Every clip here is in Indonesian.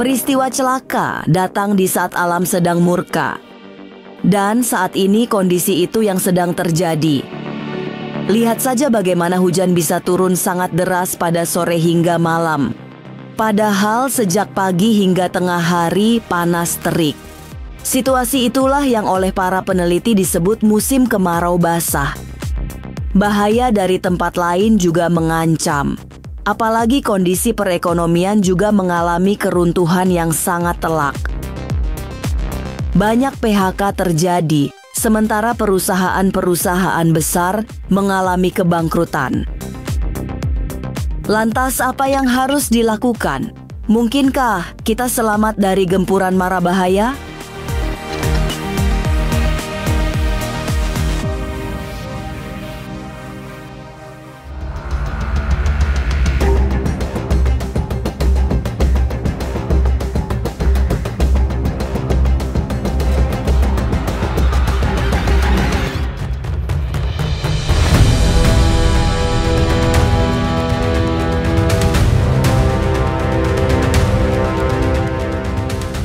Peristiwa celaka datang di saat alam sedang murka. Dan saat ini kondisi itu yang sedang terjadi. Lihat saja bagaimana hujan bisa turun sangat deras pada sore hingga malam. Padahal sejak pagi hingga tengah hari panas terik. Situasi itulah yang oleh para peneliti disebut musim kemarau basah. Bahaya dari tempat lain juga mengancam. Apalagi kondisi perekonomian juga mengalami keruntuhan yang sangat telak. Banyak PHK terjadi, sementara perusahaan-perusahaan besar mengalami kebangkrutan. Lantas apa yang harus dilakukan? Mungkinkah kita selamat dari gempuran mara bahaya?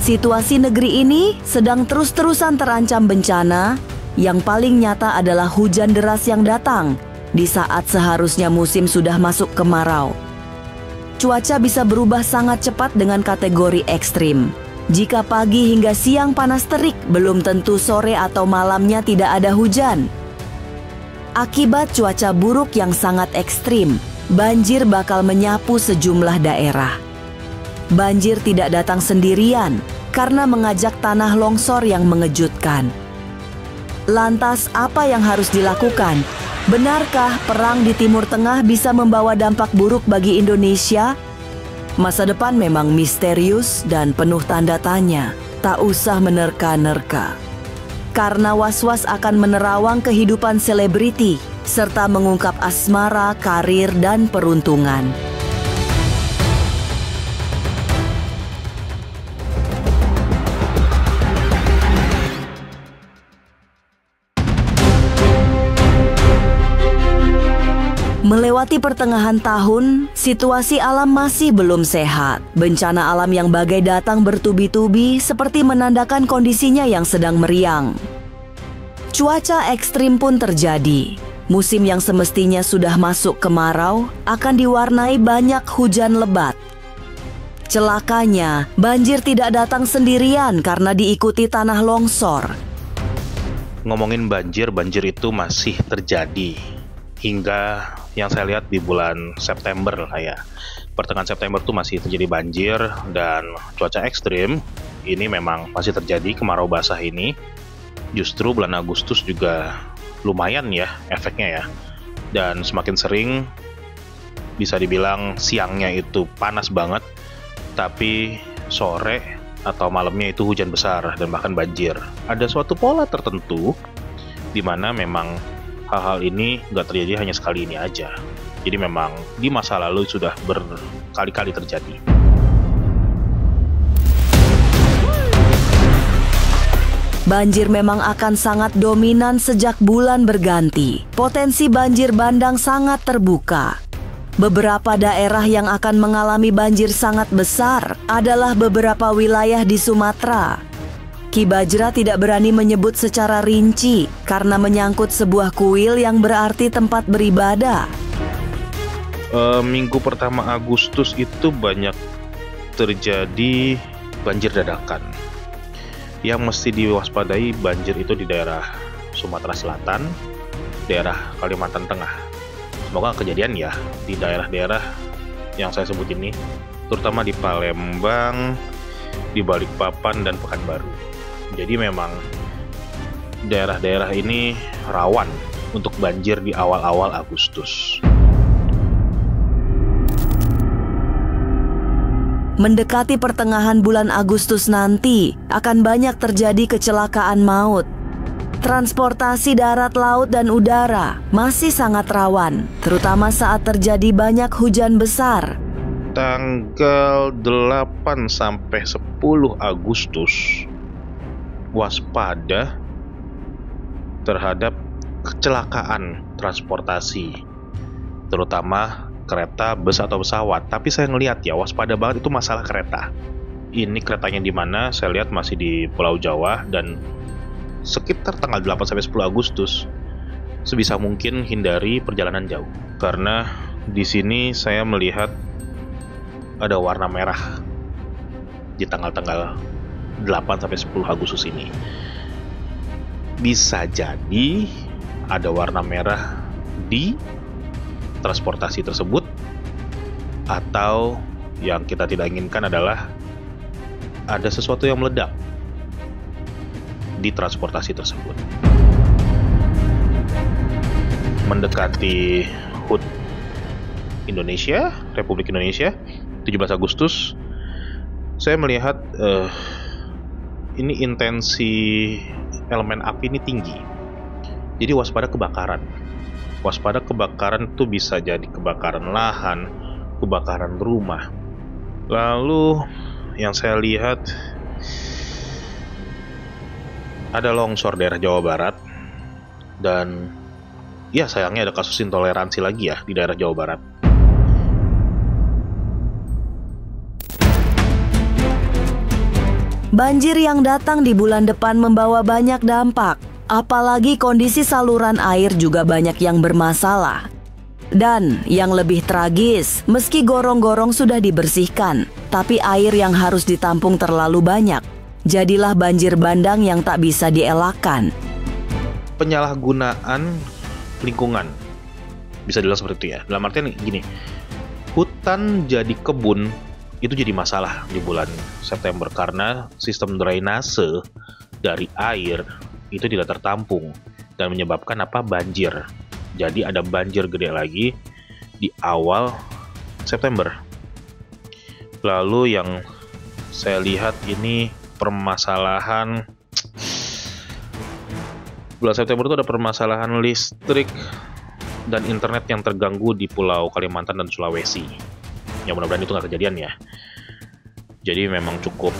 Situasi negeri ini sedang terus-terusan terancam bencana. Yang paling nyata adalah hujan deras yang datang di saat seharusnya musim sudah masuk kemarau. Cuaca bisa berubah sangat cepat dengan kategori ekstrim. Jika pagi hingga siang panas terik, belum tentu sore atau malamnya tidak ada hujan. Akibat cuaca buruk yang sangat ekstrim, banjir bakal menyapu sejumlah daerah. Banjir tidak datang sendirian, karena mengajak tanah longsor yang mengejutkan. Lantas apa yang harus dilakukan? Benarkah perang di Timur Tengah bisa membawa dampak buruk bagi Indonesia? Masa depan memang misterius dan penuh tanda tanya. Tak usah menerka-nerka. Karena was-was akan menerawang kehidupan selebriti, serta mengungkap asmara, karir, dan peruntungan. Melewati pertengahan tahun, situasi alam masih belum sehat. Bencana alam yang bagai datang bertubi-tubi seperti menandakan kondisinya yang sedang meriang. Cuaca ekstrim pun terjadi. Musim yang semestinya sudah masuk kemarau akan diwarnai banyak hujan lebat. Celakanya, banjir tidak datang sendirian karena diikuti tanah longsor. Ngomongin banjir itu masih terjadi hingga yang saya lihat di bulan September lah ya. Pertengahan September tuh masih terjadi banjir dan cuaca ekstrim. Ini memang masih terjadi, kemarau basah ini. Justru bulan Agustus juga lumayan ya efeknya ya. Dan semakin sering bisa dibilang siangnya itu panas banget, tapi sore atau malamnya itu hujan besar dan bahkan banjir. Ada suatu pola tertentu di mana memang hal-hal ini nggak terjadi hanya sekali ini aja. Jadi memang di masa lalu sudah berkali-kali terjadi. Banjir memang akan sangat dominan sejak bulan berganti. Potensi banjir bandang sangat terbuka. Beberapa daerah yang akan mengalami banjir sangat besar adalah beberapa wilayah di Sumatera. Ki Bajra tidak berani menyebut secara rinci karena menyangkut sebuah kuil yang berarti tempat beribadah. Minggu pertama Agustus itu banyak terjadi banjir dadakan. Yang mesti diwaspadai banjir itu di daerah Sumatera Selatan, daerah Kalimantan Tengah. Semoga kejadian ya di daerah-daerah yang saya sebut ini, terutama di Palembang, di Balikpapan, dan Pekanbaru. Jadi memang daerah-daerah ini rawan untuk banjir di awal-awal Agustus. Mendekati pertengahan bulan Agustus nanti, akan banyak terjadi kecelakaan maut. Transportasi darat, laut, dan udara masih sangat rawan, terutama saat terjadi banyak hujan besar. Tanggal 8 sampai 10 Agustus, waspada terhadap kecelakaan transportasi, terutama kereta, bus, atau pesawat. Tapi saya ngelihat ya, waspada banget itu masalah kereta. ini keretanya di mana? Saya lihat masih di Pulau Jawa dan sekitar tanggal 8 sampai 10 Agustus sebisa mungkin hindari perjalanan jauh karena di sini saya melihat ada warna merah di tanggal-tanggal 8 sampai 10 Agustus ini. Bisa jadi ada warna merah di transportasi tersebut, atau yang kita tidak inginkan adalah ada sesuatu yang meledak di transportasi tersebut. Mendekati HUT Indonesia, Republik Indonesia, 17 Agustus, saya melihat ini intensi elemen api ini tinggi. Jadi waspada kebakaran. Waspada kebakaran itu bisa jadi kebakaran lahan, kebakaran rumah. Lalu yang saya lihat ada longsor daerah Jawa Barat, dan ya sayangnya ada kasus intoleransi lagi ya di daerah Jawa Barat. Banjir yang datang di bulan depan membawa banyak dampak, apalagi kondisi saluran air juga banyak yang bermasalah. Dan yang lebih tragis, meski gorong-gorong sudah dibersihkan, tapi air yang harus ditampung terlalu banyak. Jadilah banjir bandang yang tak bisa dielakkan. Penyalahgunaan lingkungan, bisa dibilang seperti itu ya. Dalam artian gini, hutan jadi kebun itu jadi masalah di bulan September karena sistem drainase dari air itu tidak tertampung dan menyebabkan banjir. Jadi ada banjir gede lagi di awal September. Lalu yang saya lihat ini permasalahan bulan September itu ada permasalahan listrik dan internet yang terganggu di Pulau Kalimantan dan Sulawesi. Ya mudah-mudahan itu nggak kejadian ya. Jadi memang cukup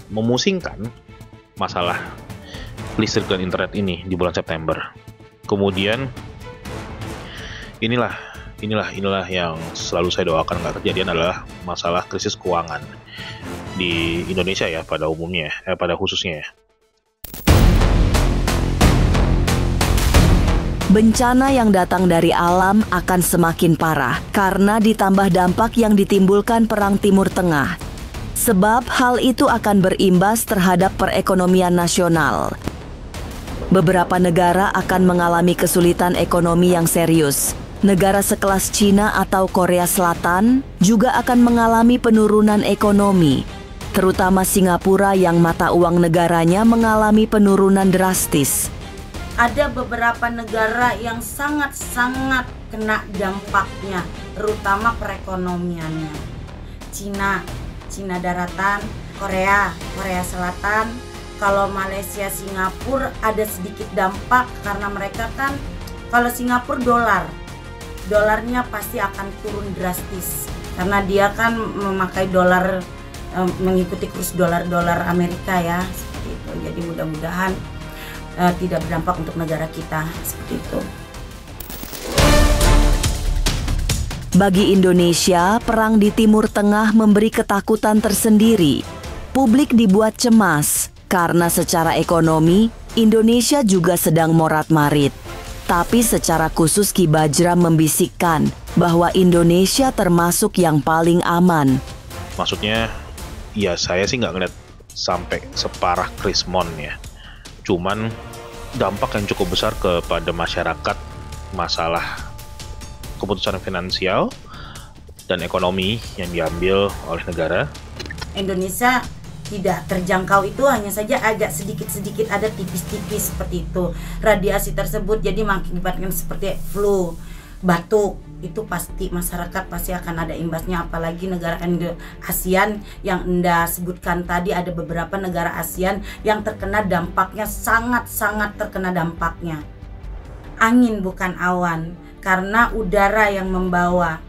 memusingkan masalah listrik dan internet ini di bulan September. Kemudian inilah yang selalu saya doakan nggak kejadian adalah masalah krisis keuangan di Indonesia ya pada umumnya, pada khususnya ya. Bencana yang datang dari alam akan semakin parah karena ditambah dampak yang ditimbulkan Perang Timur Tengah. Sebab hal itu akan berimbas terhadap perekonomian nasional. Beberapa negara akan mengalami kesulitan ekonomi yang serius. Negara sekelas Cina atau Korea Selatan juga akan mengalami penurunan ekonomi, terutama Singapura yang mata uang negaranya mengalami penurunan drastis. Ada beberapa negara yang sangat-sangat kena dampaknya, terutama perekonomiannya. Cina daratan, Korea Selatan. Kalau Malaysia, Singapura ada sedikit dampak karena mereka kan, kalau Singapura dolarnya pasti akan turun drastis karena dia kan memakai dolar, mengikuti kurs dolar Amerika ya, seperti itu. Jadi mudah-mudahan tidak berdampak untuk negara kita seperti itu. Bagi Indonesia, perang di Timur Tengah memberi ketakutan tersendiri. Publik dibuat cemas karena secara ekonomi Indonesia juga sedang morat-marit. Tapi secara khusus Ki Bajra membisikkan bahwa Indonesia termasuk yang paling aman. Maksudnya, ya saya sih nggak ngeliat sampai separah Krismon ya. Cuman dampak yang cukup besar kepada masyarakat, masalah keputusan finansial dan ekonomi yang diambil oleh negara. Indonesia tidak terjangkau itu hanya saja agak sedikit-sedikit ada tipis-tipis seperti itu. Radiasi tersebut jadi mengakibatkan seperti flu, batuk, itu pasti masyarakat pasti akan ada imbasnya, apalagi negara ASEAN yang Anda sebutkan tadi, ada beberapa negara ASEAN yang terkena dampaknya, sangat-sangat terkena dampaknya. Angin bukan awan, karena udara yang membawa,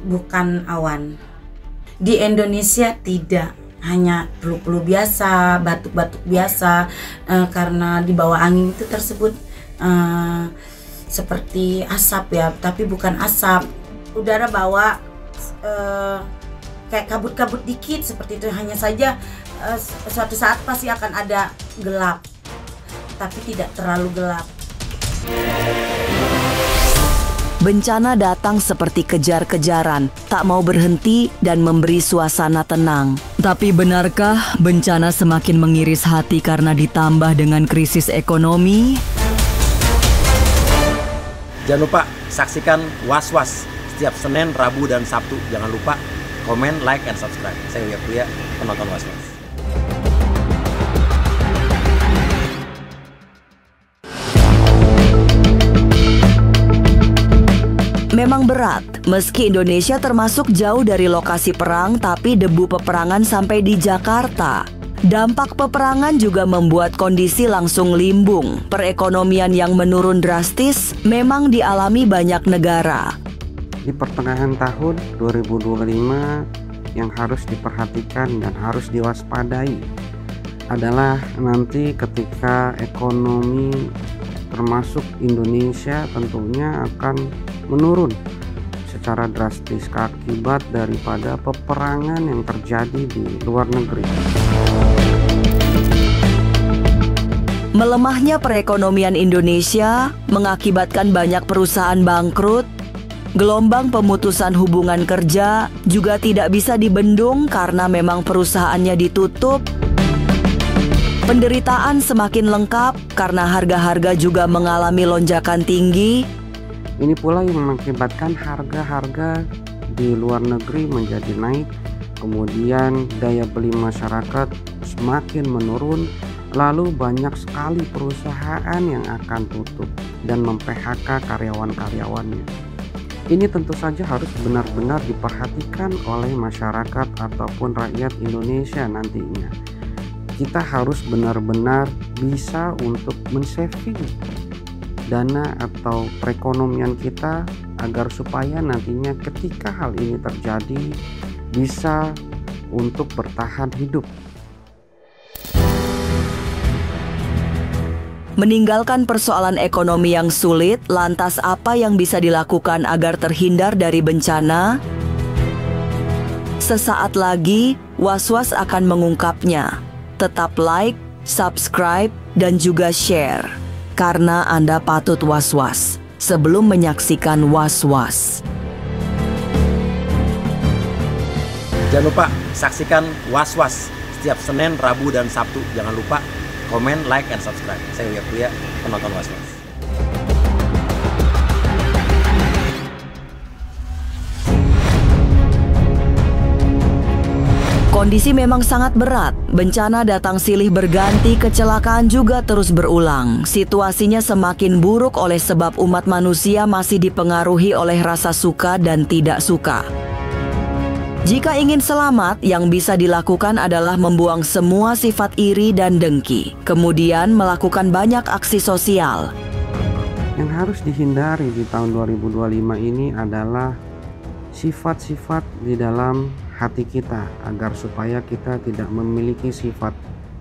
bukan awan. Di Indonesia tidak, hanya flu-flu biasa, batuk-batuk biasa, karena di bawah angin itu tersebut seperti asap ya, tapi bukan asap. Udara bawa kayak kabut-kabut dikit seperti itu. Hanya saja suatu saat pasti akan ada gelap, tapi tidak terlalu gelap. Bencana datang seperti kejar-kejaran, tak mau berhenti dan memberi suasana tenang. Tapi benarkah bencana semakin mengiris hati karena ditambah dengan krisis ekonomi? Jangan lupa saksikan Was-Was setiap Senin, Rabu, dan Sabtu. Jangan lupa komen, like, and subscribe. Saya Uya Kuya, penonton Was-Was. Memang berat, meski Indonesia termasuk jauh dari lokasi perang, tapi debu peperangan sampai di Jakarta. Dampak peperangan juga membuat kondisi langsung limbung. Perekonomian yang menurun drastis memang dialami banyak negara. Di pertengahan tahun 2025 yang harus diperhatikan dan harus diwaspadai adalah nanti ketika ekonomi termasuk Indonesia tentunya akan menurun secara drastis akibat daripada peperangan yang terjadi di luar negeri. Melemahnya perekonomian Indonesia mengakibatkan banyak perusahaan bangkrut. Gelombang pemutusan hubungan kerja juga tidak bisa dibendung karena memang perusahaannya ditutup. Penderitaan semakin lengkap karena harga-harga juga mengalami lonjakan tinggi. Ini pula yang mengakibatkan harga-harga di luar negeri menjadi naik, kemudian daya beli masyarakat semakin menurun, lalu banyak sekali perusahaan yang akan tutup dan mem-PHK karyawan-karyawannya. Ini tentu saja harus benar-benar diperhatikan oleh masyarakat ataupun rakyat Indonesia nantinya. Kita harus benar-benar bisa untuk men-saving dana atau perekonomian kita agar supaya nantinya ketika hal ini terjadi bisa untuk bertahan hidup. Meninggalkan persoalan ekonomi yang sulit, lantas apa yang bisa dilakukan agar terhindar dari bencana? Sesaat lagi, Was-Was akan mengungkapnya. Tetap like, subscribe, dan juga share. Karena Anda patut was-was sebelum menyaksikan Was-Was. Jangan lupa saksikan Was-Was setiap Senin, Rabu, dan Sabtu. Jangan lupa komen, like, and subscribe. Saya Uya Kuya, penonton Was-Was. Kondisi memang sangat berat. Bencana datang silih berganti, kecelakaan juga terus berulang. Situasinya semakin buruk oleh sebab umat manusia masih dipengaruhi oleh rasa suka dan tidak suka. Jika ingin selamat, yang bisa dilakukan adalah membuang semua sifat iri dan dengki. Kemudian melakukan banyak aksi sosial. Yang harus dihindari di tahun 2025 ini adalah sifat-sifat di dalam hati kita agar supaya kita tidak memiliki sifat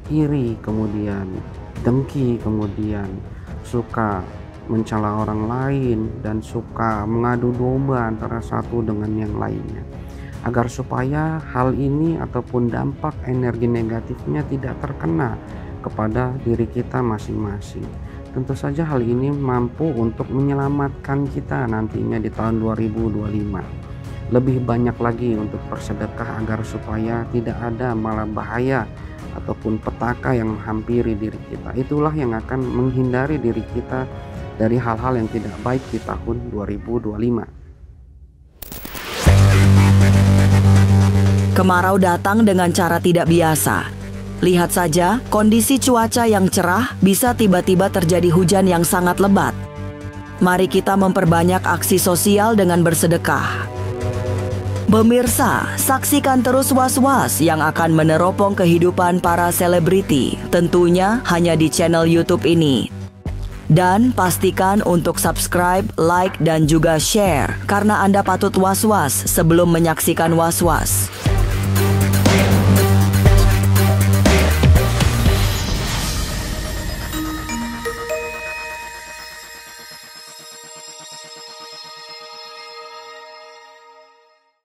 iri, kemudian dengki, kemudian suka mencela orang lain dan suka mengadu domba antara satu dengan yang lainnya, agar supaya hal ini ataupun dampak energi negatifnya tidak terkena kepada diri kita masing-masing. Tentu saja hal ini mampu untuk menyelamatkan kita nantinya di tahun 2025. Lebih banyak lagi untuk bersedekah agar supaya tidak ada malah bahaya ataupun petaka yang menghampiri diri kita. Itulah yang akan menghindari diri kita dari hal-hal yang tidak baik di tahun 2025. Kemarau datang dengan cara tidak biasa. Lihat saja, kondisi cuaca yang cerah bisa tiba-tiba terjadi hujan yang sangat lebat. Mari kita memperbanyak aksi sosial dengan bersedekah. Pemirsa, saksikan terus Was-Was yang akan meneropong kehidupan para selebriti, tentunya hanya di channel YouTube ini. Dan pastikan untuk subscribe, like, dan juga share, karena Anda patut was-was sebelum menyaksikan Was-Was.